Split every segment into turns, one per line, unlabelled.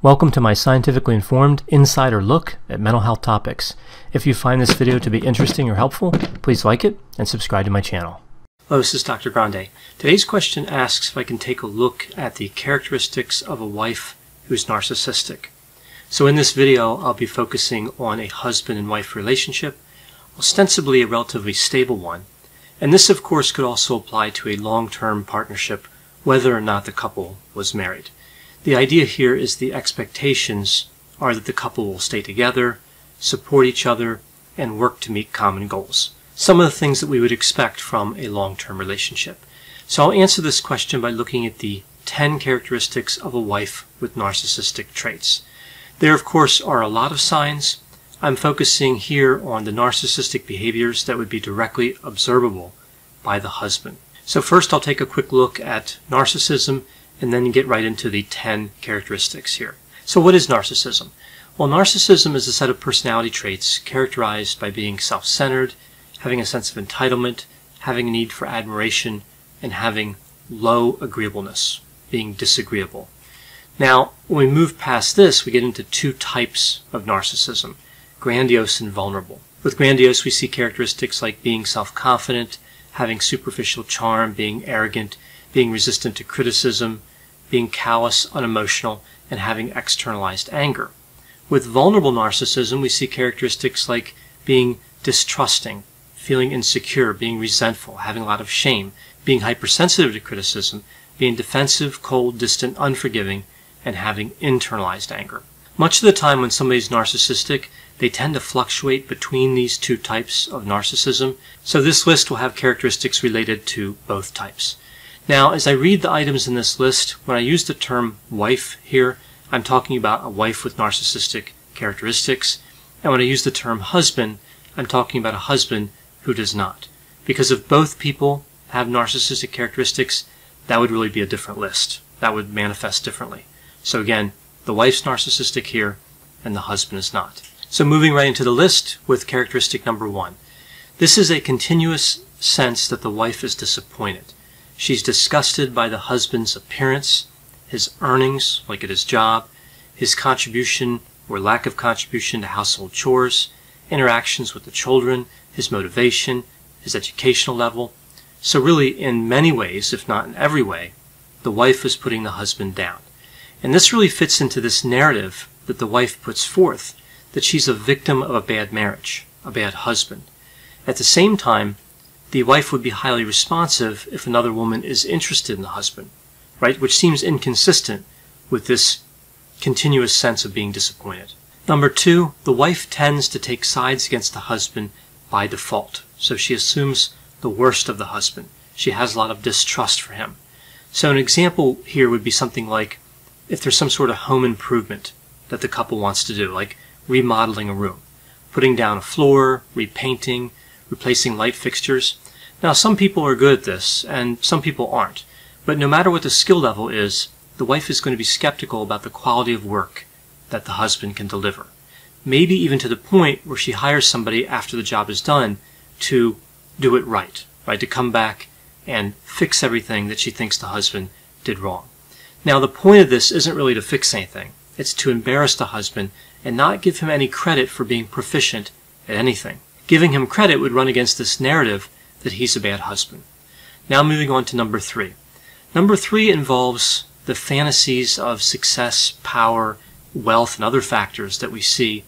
Welcome to my scientifically informed insider look at mental health topics. If you find this video to be interesting or helpful, please like it and subscribe to my channel. Hello, this is Dr. Grande. Today's question asks if I can take a look at the characteristics of a wife who's narcissistic. So in this video, I'll be focusing on a husband and wife relationship, ostensibly a relatively stable one. And this, of course, could also apply to a long-term partnership, whether or not the couple was married. The idea here is the expectations are that the couple will stay together, support each other, and work to meet common goals. Some of the things that we would expect from a long-term relationship. So I'll answer this question by looking at the 10 characteristics of a wife with narcissistic traits. There, of course, are a lot of signs. I'm focusing here on the narcissistic behaviors that would be directly observable by the husband. So first I'll take a quick look at narcissism and then get right into the 10 characteristics here. So what is narcissism? Well, narcissism is a set of personality traits characterized by being self-centered, having a sense of entitlement, having a need for admiration, and having low agreeableness, being disagreeable. Now, when we move past this, we get into two types of narcissism, grandiose and vulnerable. With grandiose, we see characteristics like being self-confident, having superficial charm, being arrogant, being resistant to criticism, being callous, unemotional, and having externalized anger. With vulnerable narcissism, we see characteristics like being distrusting, feeling insecure, being resentful, having a lot of shame, being hypersensitive to criticism, being defensive, cold, distant, unforgiving, and having internalized anger. Much of the time when somebody's narcissistic, they tend to fluctuate between these two types of narcissism, so this list will have characteristics related to both types. Now, as I read the items in this list, when I use the term wife here, I'm talking about a wife with narcissistic characteristics, and when I use the term husband, I'm talking about a husband who does not. Because if both people have narcissistic characteristics, that would really be a different list. That would manifest differently. So again, the wife's narcissistic here, and the husband is not. So moving right into the list with characteristic number 1. This is a continuous sense that the wife is disappointed. She's disgusted by the husband's appearance, his earnings, like at his job, his contribution or lack of contribution to household chores, interactions with the children, his motivation, his educational level. So really, in many ways, if not in every way, the wife is putting the husband down. And this really fits into this narrative that the wife puts forth, that she's a victim of a bad marriage, a bad husband. At the same time, the wife would be highly responsive if another woman is interested in the husband, right? Which seems inconsistent with this continuous sense of being disappointed. Number 2, the wife tends to take sides against the husband by default. So she assumes the worst of the husband. She has a lot of distrust for him. So an example here would be something like if there's some sort of home improvement that the couple wants to do, like remodeling a room, putting down a floor, repainting, replacing light fixtures. Now, some people are good at this, and some people aren't. But no matter what the skill level is, the wife is going to be skeptical about the quality of work that the husband can deliver. Maybe even to the point where she hires somebody after the job is done to do it right, to come back and fix everything that she thinks the husband did wrong. Now, the point of this isn't really to fix anything. It's to embarrass the husband and not give him any credit for being proficient at anything. Giving him credit would run against this narrative that he's a bad husband. Now moving on to number 3. Number 3 involves the fantasies of success, power, wealth, and other factors that we see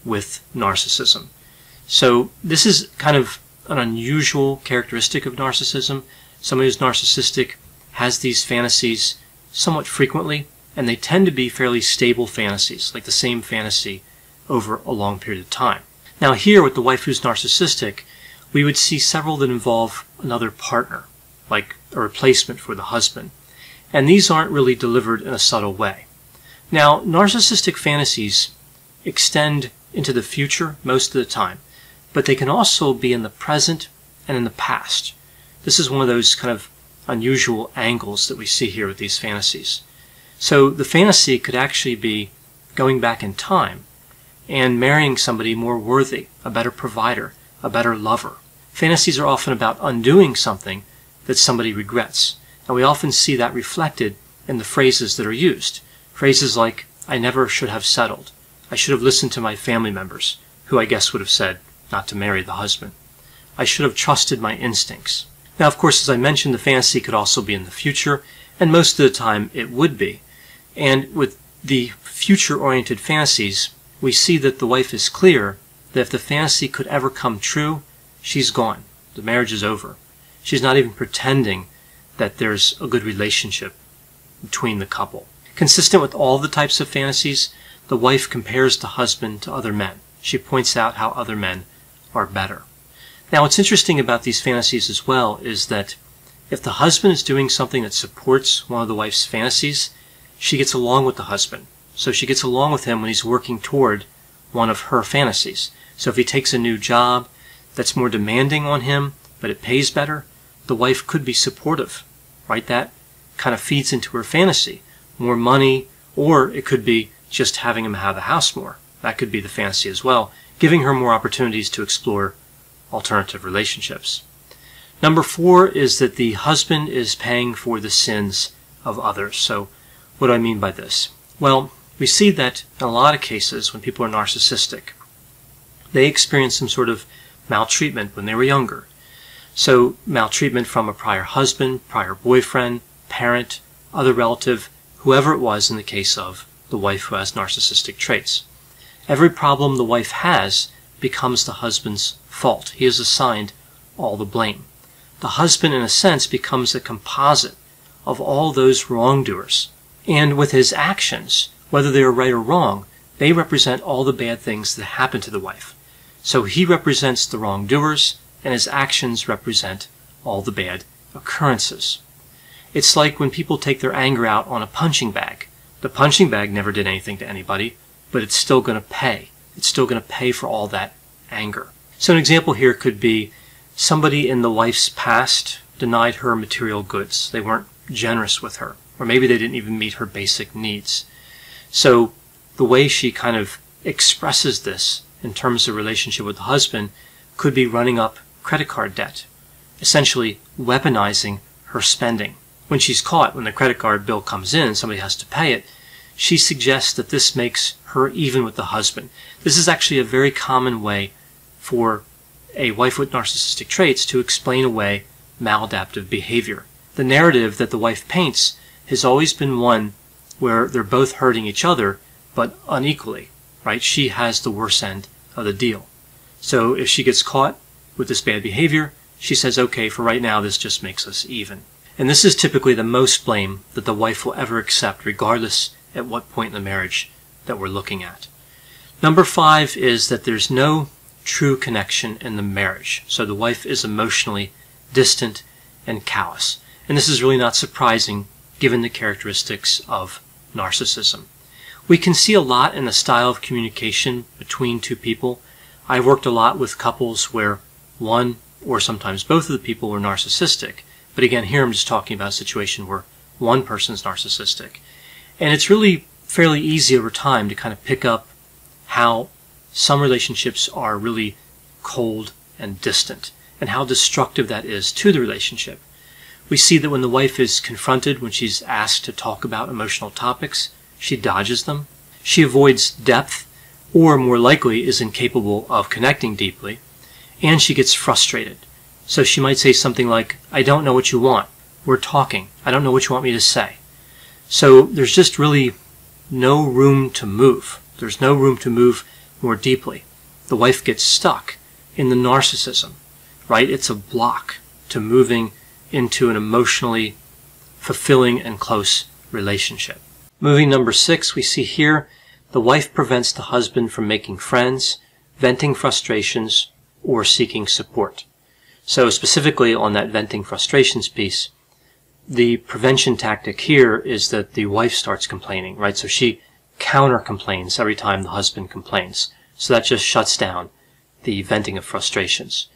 with narcissism. So this is kind of an unusual characteristic of narcissism. Somebody who's narcissistic has these fantasies somewhat frequently, and they tend to be fairly stable fantasies, like the same fantasy over a long period of time. Now here, with the wife who's narcissistic, we would see several that involve another partner, like a replacement for the husband. And these aren't really delivered in a subtle way. Now, narcissistic fantasies extend into the future most of the time, but they can also be in the present and in the past. This is one of those kind of unusual angles that we see here with these fantasies. So the fantasy could actually be going back in time and marrying somebody more worthy, a better provider, a better lover. Fantasies are often about undoing something that somebody regrets, and we often see that reflected in the phrases that are used. Phrases like, I never should have settled. I should have listened to my family members, who I guess would have said not to marry the husband. I should have trusted my instincts. Now, of course, as I mentioned, the fantasy could also be in the future, and most of the time it would be. And with the future-oriented fantasies, we see that the wife is clear that if the fantasy could ever come true, she's gone. The marriage is over. She's not even pretending that there's a good relationship between the couple. Consistent with all the types of fantasies, the wife compares the husband to other men. She points out how other men are better. Now, what's interesting about these fantasies as well is that if the husband is doing something that supports one of the wife's fantasies, she gets along with the husband. So she gets along with him when he's working toward one of her fantasies. So if he takes a new job that's more demanding on him, but it pays better, the wife could be supportive, right? That kind of feeds into her fantasy. More money, or it could be just having him have the house more. That could be the fantasy as well, giving her more opportunities to explore alternative relationships. Number 4 is that the husband is paying for the sins of others. So what do I mean by this? Well, we see that in a lot of cases when people are narcissistic, they experience some sort of maltreatment when they were younger. So maltreatment from a prior husband, prior boyfriend, parent, other relative, whoever it was in the case of the wife who has narcissistic traits. Every problem the wife has becomes the husband's fault. He is assigned all the blame. The husband, in a sense, becomes a composite of all those wrongdoers. And with his actions, whether they are right or wrong, they represent all the bad things that happen to the wife. So he represents the wrongdoers, and his actions represent all the bad occurrences. It's like when people take their anger out on a punching bag. The punching bag never did anything to anybody, but it's still going to pay. It's still going to pay for all that anger. So an example here could be somebody in the wife's past denied her material goods. They weren't generous with her, or maybe they didn't even meet her basic needs. So the way she kind of expresses this in terms of relationship with the husband could be running up credit card debt, essentially weaponizing her spending. When she's caught, when the credit card bill comes in and somebody has to pay it, she suggests that this makes her even with the husband. This is actually a very common way for a wife with narcissistic traits to explain away maladaptive behavior. The narrative that the wife paints has always been one where they're both hurting each other, but unequally, right? She has the worse end of the deal. So if she gets caught with this bad behavior, she says, okay, for right now, this just makes us even. And this is typically the most blame that the wife will ever accept, regardless at what point in the marriage that we're looking at. Number 5 is that there's no true connection in the marriage. So the wife is emotionally distant and callous. And this is really not surprising given the characteristics of narcissism. We can see a lot in the style of communication between two people. I've worked a lot with couples where one or sometimes both of the people were narcissistic. But again, here I'm just talking about a situation where one person's narcissistic. And it's really fairly easy over time to kind of pick up how some relationships are really cold and distant, and how destructive that is to the relationship. We see that when the wife is confronted, when she's asked to talk about emotional topics, she dodges them. She avoids depth, or more likely is incapable of connecting deeply, and she gets frustrated. So she might say something like, I don't know what you want. We're talking. I don't know what you want me to say. So there's just really no room to move. There's no room to move more deeply. The wife gets stuck in the narcissism, right? It's a block to moving into an emotionally fulfilling and close relationship. Moving number 6, we see here the wife prevents the husband from making friends, venting frustrations, or seeking support. So specifically on that venting frustrations piece, the prevention tactic here is that the wife starts complaining, right? So she counter-complains every time the husband complains. So that just shuts down the venting of frustrations.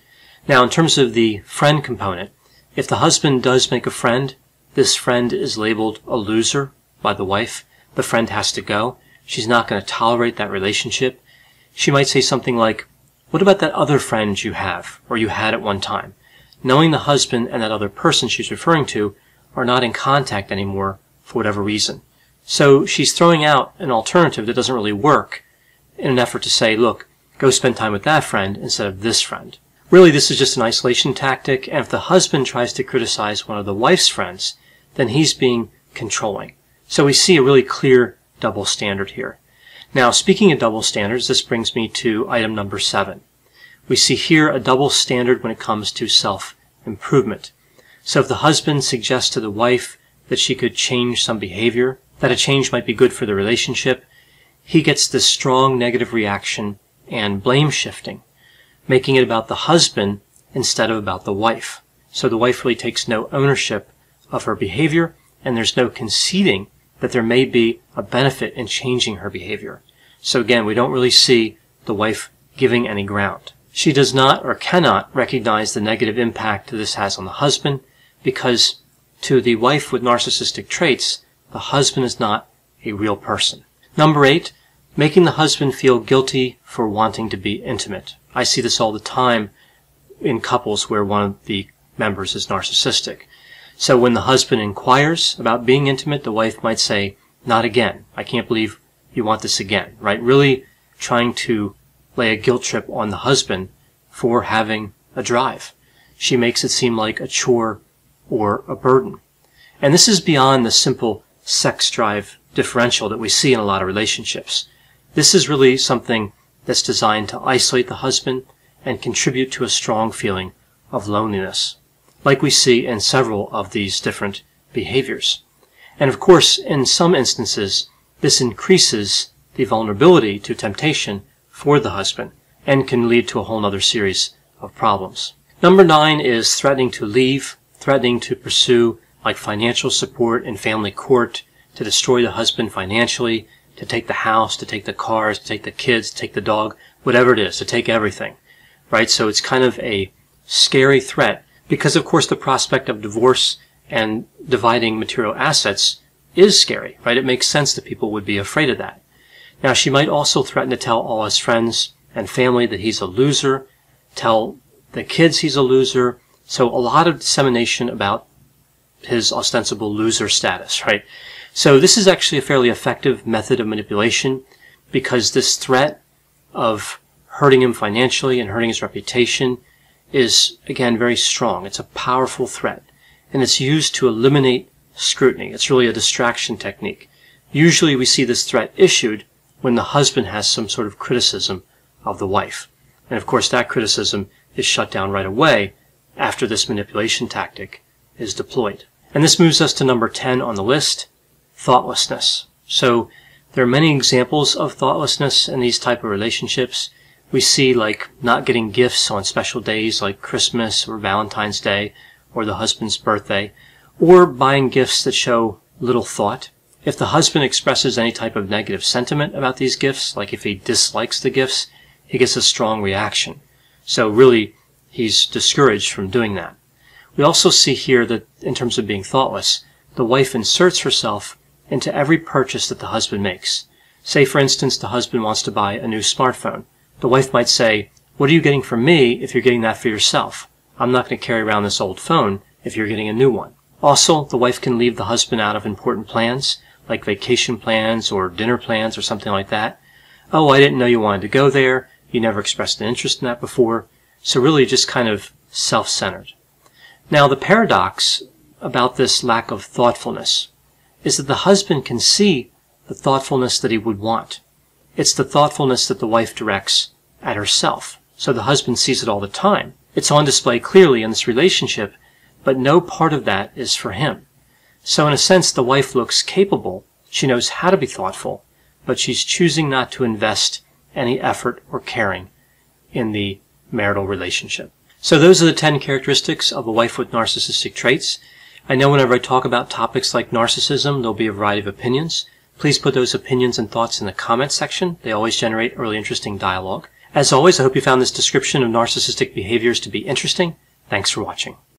Now, in terms of the friend component, if the husband does make a friend, this friend is labeled a loser by the wife. The friend has to go. She's not going to tolerate that relationship. She might say something like, what about that other friend you have, or you had at one time? Knowing the husband and that other person she's referring to are not in contact anymore for whatever reason. So she's throwing out an alternative that doesn't really work in an effort to say, look, go spend time with that friend instead of this friend. Really, this is just an isolation tactic, and if the husband tries to criticize one of the wife's friends, then he's being controlling. So we see a really clear double standard here. Now, speaking of double standards, this brings me to item number 7. We see here a double standard when it comes to self-improvement. So if the husband suggests to the wife that she could change some behavior, that a change might be good for the relationship, he gets this strong negative reaction and blame shifting, making it about the husband instead of about the wife. So the wife really takes no ownership of her behavior, and there's no conceding that there may be a benefit in changing her behavior. So again, we don't really see the wife giving any ground. She does not or cannot recognize the negative impact this has on the husband, because to the wife with narcissistic traits, the husband is not a real person. Number 8, making the husband feel guilty for wanting to be intimate. I see this all the time in couples where one of the members is narcissistic. So when the husband inquires about being intimate, the wife might say, not again. I can't believe you want this again, right? Really trying to lay a guilt trip on the husband for having a drive. She makes it seem like a chore or a burden. And this is beyond the simple sex drive differential that we see in a lot of relationships. This is really something that's designed to isolate the husband and contribute to a strong feeling of loneliness, like we see in several of these different behaviors. And of course, in some instances, this increases the vulnerability to temptation for the husband and can lead to a whole other series of problems. Number 9 is threatening to leave, threatening to pursue like financial support in family court, to destroy the husband financially, to take the house, to take the cars, to take the kids, to take the dog, whatever it is, to take everything, right? So it's kind of a scary threat because, of course, the prospect of divorce and dividing material assets is scary, right? It makes sense that people would be afraid of that. Now, she might also threaten to tell all his friends and family that he's a loser, tell the kids he's a loser. So a lot of dissemination about his ostensible loser status, right? So this is actually a fairly effective method of manipulation because this threat of hurting him financially and hurting his reputation is, again, very strong. It's a powerful threat, and it's used to eliminate scrutiny. It's really a distraction technique. Usually we see this threat issued when the husband has some sort of criticism of the wife. And of course that criticism is shut down right away after this manipulation tactic is deployed. And this moves us to number 10 on the list, thoughtlessness. So there are many examples of thoughtlessness in these type of relationships. We see like not getting gifts on special days like Christmas or Valentine's Day or the husband's birthday, or buying gifts that show little thought. If the husband expresses any type of negative sentiment about these gifts, like if he dislikes the gifts, he gets a strong reaction. So really, he's discouraged from doing that. We also see here that in terms of being thoughtless, the wife inserts herself into every purchase that the husband makes. Say, for instance, the husband wants to buy a new smartphone. The wife might say, "What are you getting from me if you're getting that for yourself? I'm not going to carry around this old phone if you're getting a new one." Also, the wife can leave the husband out of important plans, like vacation plans or dinner plans or something like that. "Oh, I didn't know you wanted to go there. You never expressed an interest in that before." So really just kind of self-centered. Now, the paradox about this lack of thoughtfulness is that the husband can see the thoughtfulness that he would want. It's the thoughtfulness that the wife directs at herself. So the husband sees it all the time. It's on display clearly in this relationship, but no part of that is for him. So in a sense, the wife looks capable. She knows how to be thoughtful, but she's choosing not to invest any effort or caring in the marital relationship. So those are the 10 characteristics of a wife with narcissistic traits. I know whenever I talk about topics like narcissism, there'll be a variety of opinions. Please put those opinions and thoughts in the comment section. They always generate really interesting dialogue. As always, I hope you found this description of narcissistic behaviors to be interesting. Thanks for watching.